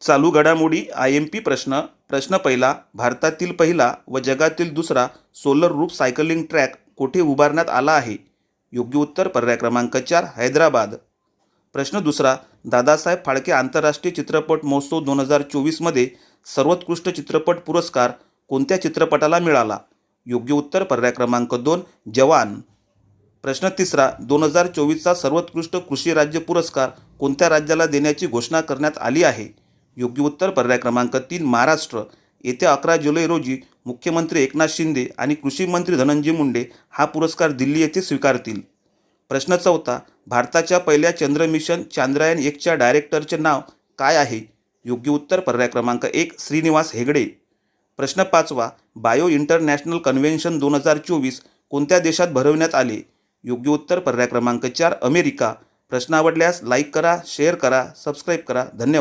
चालू घडामोडी IMP प्रश्न. प्रश्न पहिला. भारतातील पहिला व जगातील दुसरा सोलर रूफ सायकलिंग ट्रॅक कोठे उभारण्यात आला आहे? योग्य उत्तर पर्याय क्रमांक 4 हैदराबाद. प्रश्न दुसरा. दादासाहेब फाळके आंतरराष्ट्रीय चित्रपट महोत्सव 2024 मध्ये सर्वोत्कृष्ट चित्रपट पुरस्कार कोणत्या चित्रपटाला मिळाला? योग्य उत्तर पर्याय क्रमांक 2 जवान. प्रश्न तिसरा. 2024चा सर्वोत्कृष्ट कृषी राज्य पुरस्कार कोणत्या राज्याला देण्याची घोषणा करण्यात आली आहे? योग्य उत्तर पर्याय क्रमांक 3 महाराष्ट्र. येत्या 11 जुलै रोजी मुख्यमंत्री एकनाथ शिंदे आणि कृषी मंत्री धनंजय मुंडे हा पुरस्कार दिल्ली येथे स्वीकारतील. प्रश्न चौथा. भारताच्या पहिल्या चंद्र मिशन चांद्रयान-1च्या डायरेक्टरचे नाव काय आहे? योग्य उत्तर पर्याय क्रमांक 1 श्रीनिवास हेगडे. प्रश्न पाचवा. बायो इंटरनॅशनल कन्व्हेन्शन 2024 कोणत्या देशात भरवण्यात आले? योग्य उत्तर पर्याय क्रमांक 4 अमेरिका. प्रश्न आवडल्यास लाईक करा, शेअर करा, सबस्क्राईब करा. धन्यवाद.